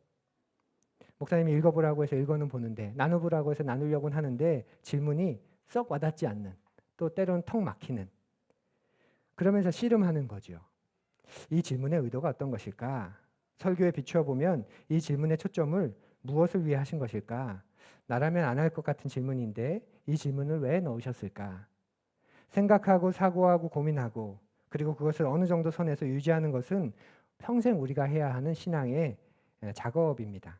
목사님이 읽어보라고 해서 읽어는 보는데 나눠보라고 해서 나누려고는 하는데 질문이 썩 와닿지 않는 또 때로는 턱 막히는 그러면서 씨름하는 거죠. 이 질문의 의도가 어떤 것일까? 설교에 비추어 보면 이 질문의 초점을 무엇을 위해 하신 것일까? 나라면 안 할 것 같은 질문인데 이 질문을 왜 넣으셨을까? 생각하고 사고하고 고민하고 그리고 그것을 어느 정도 선에서 유지하는 것은 평생 우리가 해야 하는 신앙의 작업입니다.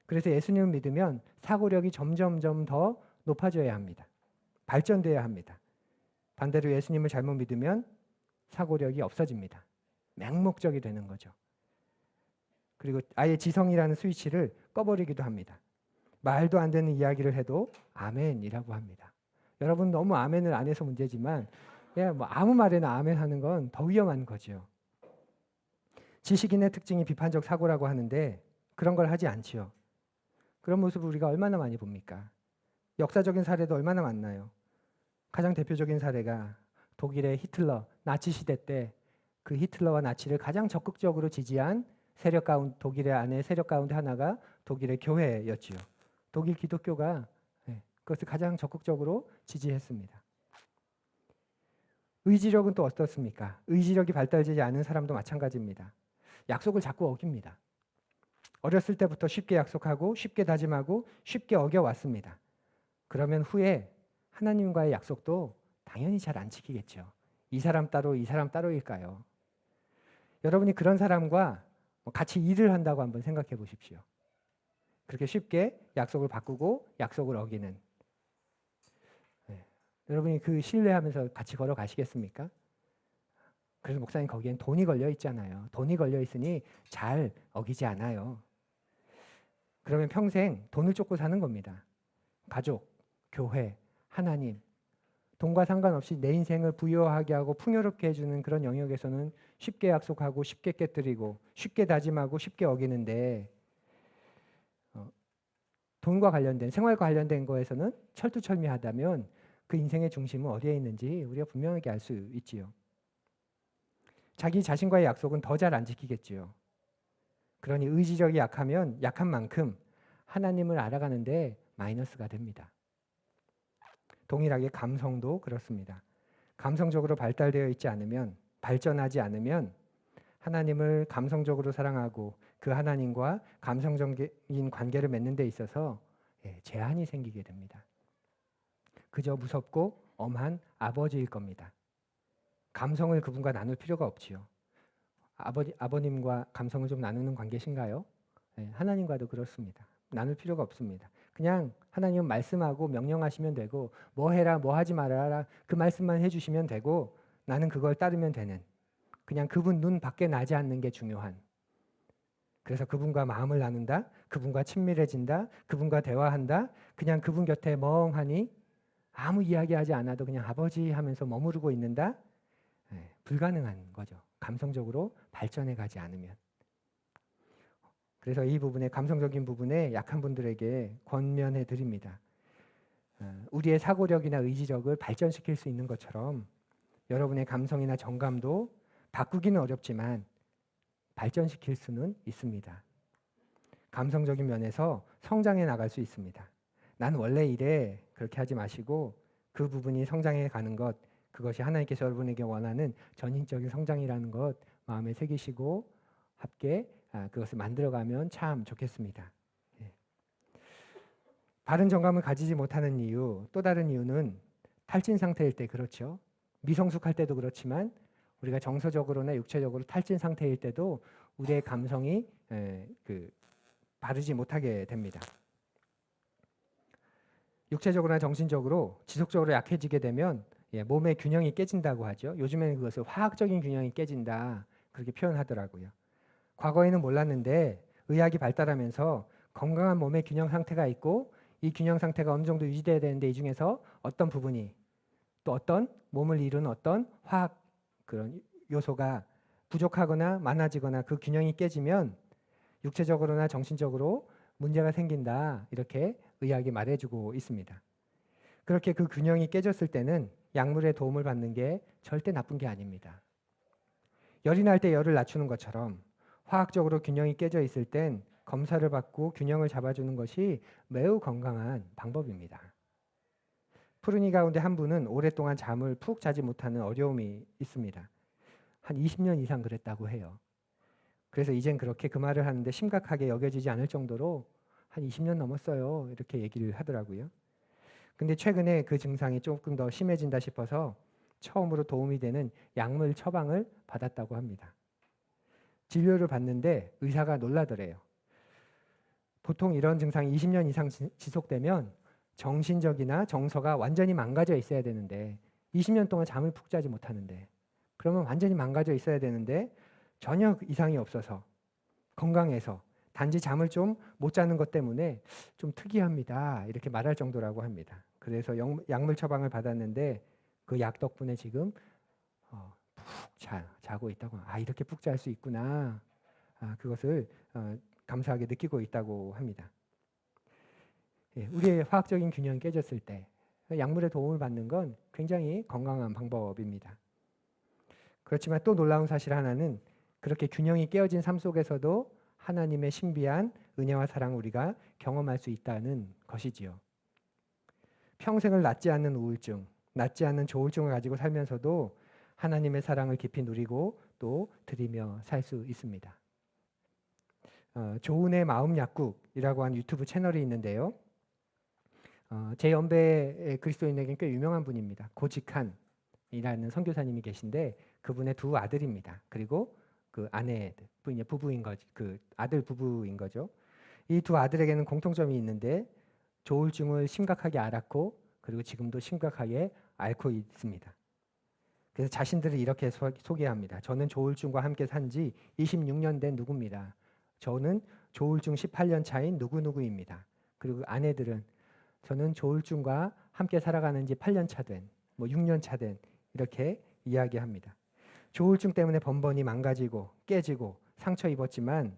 그래서 예수님을 믿으면 사고력이 점점점 더 높아져야 합니다. 발전돼야 합니다. 반대로 예수님을 잘못 믿으면 사고력이 없어집니다. 맹목적이 되는 거죠. 그리고 아예 지성이라는 스위치를 꺼버리기도 합니다. 말도 안 되는 이야기를 해도 아멘이라고 합니다. 여러분 너무 아멘을 안 해서 문제지만 뭐 아무 말에나 아멘 하는 건 더 위험한 거죠. 지식인의 특징이 비판적 사고라고 하는데 그런 걸 하지 않지요. 그런 모습을 우리가 얼마나 많이 봅니까? 역사적인 사례도 얼마나 많나요? 가장 대표적인 사례가 독일의 히틀러, 나치 시대 때 그 히틀러와 나치를 가장 적극적으로 지지한 세력 가운데 독일의 안에 세력 가운데 하나가 독일의 교회였지요. 독일 기독교가 그것을 가장 적극적으로 지지했습니다. 의지력은 또 어떻습니까? 의지력이 발달되지 않은 사람도 마찬가지입니다. 약속을 자꾸 어깁니다. 어렸을 때부터 쉽게 약속하고 쉽게 다짐하고 쉽게 어겨왔습니다. 그러면 후에 하나님과의 약속도 당연히 잘 안 지키겠죠. 이 사람 따로 이 사람 따로일까요? 여러분이 그런 사람과 같이 일을 한다고 한번 생각해 보십시오. 그렇게 쉽게 약속을 바꾸고 약속을 어기는 여러분이 그 신뢰하면서 같이 걸어가시겠습니까? 그래서 목사님 거기엔 돈이 걸려 있잖아요. 돈이 걸려 있으니 잘 어기지 않아요. 그러면 평생 돈을 쫓고 사는 겁니다. 가족, 교회, 하나님, 돈과 상관없이 내 인생을 부유하게 하고 풍요롭게 해주는 그런 영역에서는 쉽게 약속하고 쉽게 깨뜨리고 쉽게 다짐하고 쉽게 어기는데 돈과 관련된 생활과 관련된 거에서는 철두철미하다면 그 인생의 중심은 어디에 있는지 우리가 분명하게 알 수 있지요. 자기 자신과의 약속은 더 잘 안 지키겠지요. 그러니 의지력이 약하면 약한 만큼 하나님을 알아가는데 마이너스가 됩니다. 동일하게 감성도 그렇습니다. 감성적으로 발달되어 있지 않으면 발전하지 않으면 하나님을 감성적으로 사랑하고 그 하나님과 감성적인 관계를 맺는 데 있어서 제한이 생기게 됩니다. 그저 무섭고 엄한 아버지일 겁니다. 감성을 그분과 나눌 필요가 없지요. 아버님과 감성을 좀 나누는 관계신가요? 하나님과도 그렇습니다. 나눌 필요가 없습니다. 그냥 하나님은 말씀하고 명령하시면 되고 뭐 해라 뭐 하지 말아라 그 말씀만 해주시면 되고 나는 그걸 따르면 되는 그냥 그분 눈 밖에 나지 않는 게 중요한 그래서 그분과 마음을 나눈다 그분과 친밀해진다 그분과 대화한다 그냥 그분 곁에 멍하니 아무 이야기하지 않아도 그냥 아버지 하면서 머무르고 있는다 불가능한 거죠. 감성적으로 발전해 가지 않으면. 그래서 이 부분에 감성적인 부분에 약한 분들에게 권면해 드립니다. 우리의 사고력이나 의지력을 발전시킬 수 있는 것처럼 여러분의 감성이나 정감도 바꾸기는 어렵지만 발전시킬 수는 있습니다. 감성적인 면에서 성장해 나갈 수 있습니다. 난 원래 이래 그렇게 하지 마시고 그 부분이 성장해 가는 것 그것이 하나님께서 여러분에게 원하는 전인적인 성장이라는 것 마음에 새기시고 함께 그것을 만들어가면 참 좋겠습니다. 예. 바른 정감을 가지지 못하는 이유 또 다른 이유는 탈진 상태일 때 그렇죠. 미성숙할 때도 그렇지만 우리가 정서적으로나 육체적으로 탈진 상태일 때도 우리의 감성이 바르지 못하게 됩니다. 육체적으로나 정신적으로 지속적으로 약해지게 되면 몸의 균형이 깨진다고 하죠. 요즘에는 그것을 화학적인 균형이 깨진다 그렇게 표현하더라고요. 과거에는 몰랐는데 의학이 발달하면서 건강한 몸의 균형 상태가 있고 이 균형 상태가 어느 정도 유지돼야 되는데 이 중에서 어떤 부분이 또 어떤 몸을 이루는 어떤 화학 그런 요소가 부족하거나 많아지거나 그 균형이 깨지면 육체적으로나 정신적으로 문제가 생긴다 이렇게 의학이 말해주고 있습니다. 그렇게 그 균형이 깨졌을 때는 약물의 도움을 받는 게 절대 나쁜 게 아닙니다. 열이 날 때 열을 낮추는 것처럼 화학적으로 균형이 깨져 있을 땐 검사를 받고 균형을 잡아주는 것이 매우 건강한 방법입니다. 푸른이 가운데 한 분은 오랫동안 잠을 푹 자지 못하는 어려움이 있습니다. 한 20년 이상 그랬다고 해요. 그래서 이젠 그렇게 그 말을 하는데 심각하게 여겨지지 않을 정도로 한 20년 넘었어요. 이렇게 얘기를 하더라고요. 근데 최근에 그 증상이 조금 더 심해진다 싶어서 처음으로 도움이 되는 약물 처방을 받았다고 합니다. 진료를 받는데 의사가 놀라더래요. 보통 이런 증상이 20년 이상 지속되면 정신적이나 정서가 완전히 망가져 있어야 되는데 20년 동안 잠을 푹 자지 못하는데 그러면 완전히 망가져 있어야 되는데 전혀 이상이 없어서 건강해서 단지 잠을 좀 못 자는 것 때문에 좀 특이합니다. 이렇게 말할 정도라고 합니다. 그래서 약물 처방을 받았는데 그 약 덕분에 지금 푹 자고 있다고. 이렇게 푹 잘 수 있구나. 그것을 감사하게 느끼고 있다고 합니다. 우리의 화학적인 균형이 깨졌을 때 약물의 도움을 받는 건 굉장히 건강한 방법입니다. 그렇지만 또 놀라운 사실 하나는 그렇게 균형이 깨어진 삶 속에서도 하나님의 신비한 은혜와 사랑을 우리가 경험할 수 있다는 것이지요. 평생을 낫지 않는 우울증, 낫지 않는 조울증을 가지고 살면서도 하나님의 사랑을 깊이 누리고 또 드리며 살 수 있습니다. 조은의 마음 약국이라고 하는 유튜브 채널이 있는데요. 제 연배의 그리스도인에게는 꽤 유명한 분입니다. 고직한이라는 선교사님이 계신데 그분의 두 아들입니다. 그리고 그 아내 부부인 거죠. 그 아들 부부인 거죠. 이 두 아들에게는 공통점이 있는데 조울증을 심각하게 앓았고 그리고 지금도 심각하게 앓고 있습니다. 그래서 자신들을 이렇게 소개합니다. 저는 조울증과 함께 산 지 26년 된 누구입니다. 저는 조울증 18년 차인 누구누구입니다. 그리고 아내들은 저는 조울증과 함께 살아가는 지 8년 차 된, 6년 차 된 이렇게 이야기합니다. 조울증 때문에 번번이 망가지고 깨지고 상처 입었지만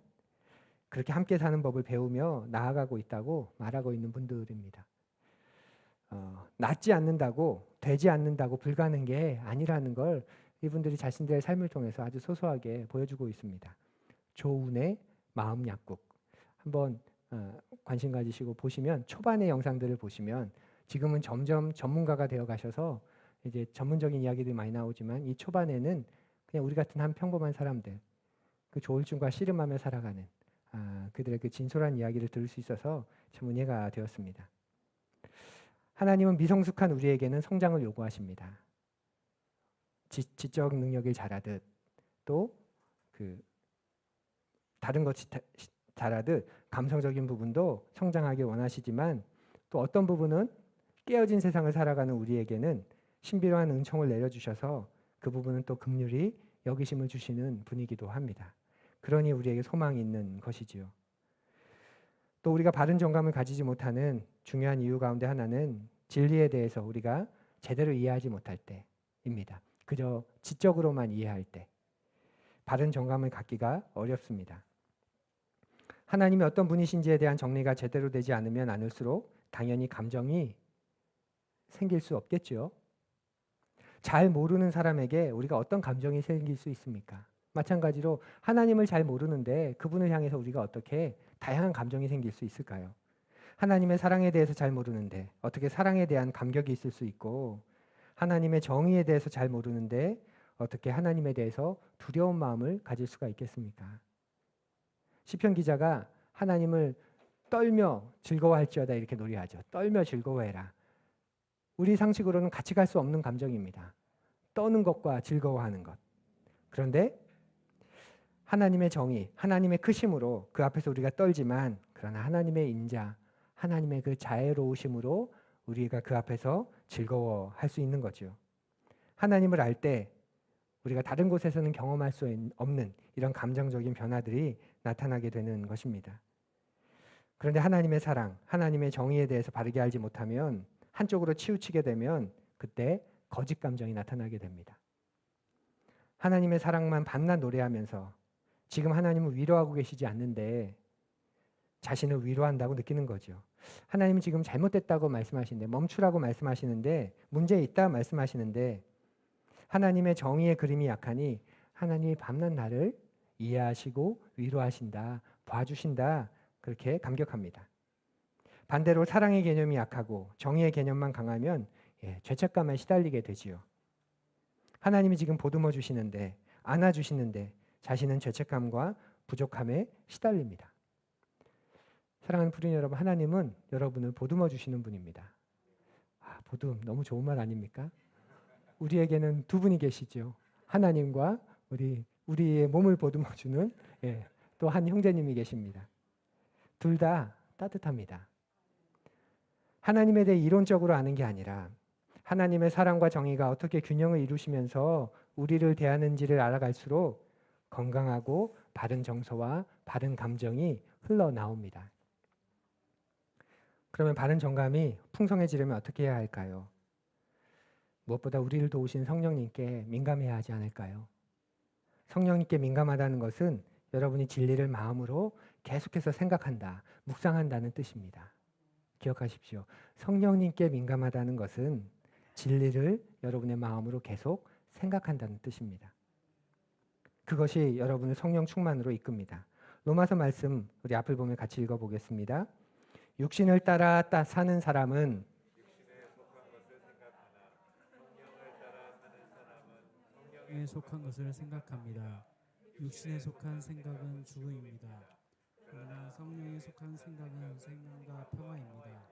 그렇게 함께 사는 법을 배우며 나아가고 있다고 말하고 있는 분들입니다. 낫지 않는다고 되지 않는다고 불가능한 게 아니라는 걸 이분들이 자신들의 삶을 통해서 아주 소소하게 보여주고 있습니다. 조은의 마음 약국 한번 관심 가지시고 보시면 초반의 영상들을 보시면 지금은 점점 전문가가 되어 가셔서 이제 전문적인 이야기들이 많이 나오지만 이 초반에는 그냥 우리 같은 한 평범한 사람들 그 조울증과 씨름하며 살아가는 그들의 그 진솔한 이야기를 들을 수 있어서 참 은혜가 되었습니다. 하나님은 미성숙한 우리에게는 성장을 요구하십니다. 지적 능력을 잘하듯 또 그 다른 것 잘하듯 감성적인 부분도 성장하길 원하시지만 또 어떤 부분은 깨어진 세상을 살아가는 우리에게는 신비로운 은총을 내려주셔서 그 부분은 또 긍휼히 여기심을 주시는 분이기도 합니다. 그러니 우리에게 소망이 있는 것이지요. 또 우리가 바른 정감을 가지지 못하는 중요한 이유 가운데 하나는 진리에 대해서 우리가 제대로 이해하지 못할 때입니다. 그저 지적으로만 이해할 때 바른 정감을 갖기가 어렵습니다. 하나님이 어떤 분이신지에 대한 정리가 제대로 되지 않으면 않을수록 당연히 감정이 생길 수 없겠죠. 잘 모르는 사람에게 우리가 어떤 감정이 생길 수 있습니까? 마찬가지로 하나님을 잘 모르는데 그분을 향해서 우리가 어떻게 다양한 감정이 생길 수 있을까요? 하나님의 사랑에 대해서 잘 모르는데 어떻게 사랑에 대한 감격이 있을 수 있고, 하나님의 정의에 대해서 잘 모르는데 어떻게 하나님에 대해서 두려운 마음을 가질 수가 있겠습니까? 시편 기자가 하나님을 떨며 즐거워할지어다 이렇게 노래하죠. 떨며 즐거워해라. 우리 상식으로는 같이 갈 수 없는 감정입니다. 떠는 것과 즐거워하는 것. 그런데 하나님의 정의, 하나님의 크심으로 그 앞에서 우리가 떨지만, 그러나 하나님의 인자, 하나님의 그 자애로우심으로 우리가 그 앞에서 즐거워할 수 있는 거죠. 하나님을 알 때 우리가 다른 곳에서는 경험할 수 없는 이런 감정적인 변화들이 나타나게 되는 것입니다. 그런데 하나님의 사랑, 하나님의 정의에 대해서 바르게 알지 못하면, 한쪽으로 치우치게 되면 그때 거짓 감정이 나타나게 됩니다. 하나님의 사랑만 밤낮 노래하면서 지금 하나님은 위로하고 계시지 않는데 자신을 위로한다고 느끼는 거죠. 하나님은 지금 잘못됐다고 말씀하시는데, 멈추라고 말씀하시는데, 문제 있다 말씀하시는데, 하나님의 정의의 그림이 약하니 하나님이 밤낮 나를 이해하시고 위로하신다, 봐주신다, 그렇게 감격합니다. 반대로 사랑의 개념이 약하고 정의의 개념만 강하면 죄책감에 시달리게 되지요. 하나님이 지금 보듬어 주시는데, 안아주시는데 자신은 죄책감과 부족함에 시달립니다. 사랑하는 부린 여러분, 하나님은 여러분을 보듬어 주시는 분입니다. 보듬 너무 좋은 말 아닙니까? 우리에게는 두 분이 계시죠. 하나님과 우리의 몸을 보듬어 주는 또 한 형제님이 계십니다. 둘 다 따뜻합니다. 하나님에 대해 이론적으로 아는 게 아니라 하나님의 사랑과 정의가 어떻게 균형을 이루시면서 우리를 대하는지를 알아갈수록 건강하고 바른 정서와 바른 감정이 흘러나옵니다. 그러면 바른 정감이 풍성해지려면 어떻게 해야 할까요? 무엇보다 우리를 도우신 성령님께 민감해야 하지 않을까요? 성령님께 민감하다는 것은 여러분이 진리를 마음으로 계속해서 생각한다, 묵상한다는 뜻입니다. 기억하십시오. 성령님께 민감하다는 것은 진리를 여러분의 마음으로 계속 생각한다는 뜻입니다. 그것이 여러분을 성령 충만으로 이끕니다. 로마서 말씀 우리 앞을 보면 같이 읽어보겠습니다. 육신을 따라 사는 사람은 성령에 속한 것을 생각합니다. 육신에 속한 생각은 죽음입니다. 그러나 성령에 속한 생각은 생명과 평화입니다.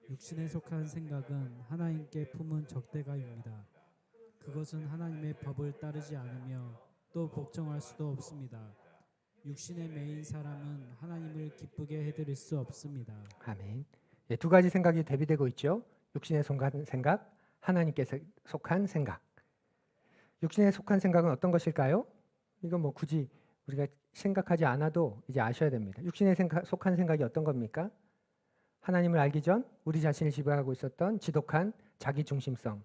육신에 속한 생각은 하나님께 품은 적대감입니다. 그것은 하나님의 법을 따르지 않으며 또 복종할 수도 없습니다. 육신에 매인 사람은 하나님을 기쁘게 해드릴 수 없습니다. 아멘. 두 가지 생각이 대비되고 있죠. 육신에 속한 생각, 하나님께 속한 생각. 육신에 속한 생각은 어떤 것일까요? 이건 뭐 굳이 우리가 생각하지 않아도 이제 아셔야 됩니다. 육신에 속한 생각이 어떤 겁니까? 하나님을 알기 전 우리 자신을 지배하고 있었던 지독한 자기중심성,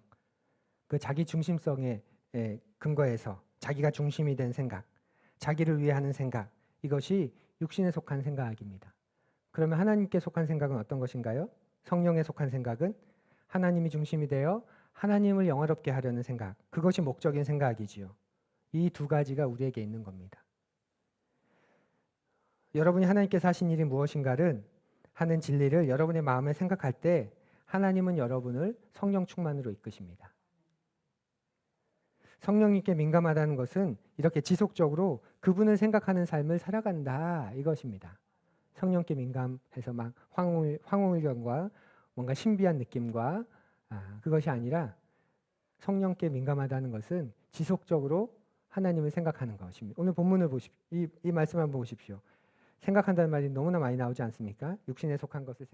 그 자기중심성에 근거해서 자기가 중심이 된 생각, 자기를 위해 하는 생각, 이것이 육신에 속한 생각입니다. 그러면 하나님께 속한 생각은 어떤 것인가요? 성령에 속한 생각은 하나님이 중심이 되어 하나님을 영화롭게 하려는 생각, 그것이 목적인 생각이지요. 이 두 가지가 우리에게 있는 겁니다. 여러분이 하나님께서 하신 일이 무엇인가를 하는 진리를 여러분의 마음에 생각할 때 하나님은 여러분을 성령 충만으로 이끄십니다. 성령님께 민감하다는 것은 이렇게 지속적으로 그분을 생각하는 삶을 살아간다, 이것입니다. 성령께 민감해서 막 황홀경과 뭔가 신비한 느낌과 그것이 아니라 성령께 민감하다는 것은 지속적으로 하나님을 생각하는 것입니다. 오늘 본문을 보십시오. 이 말씀 한번 보십시오. 생각한다는 말이 너무나 많이 나오지 않습니까? 육신에 속한 것을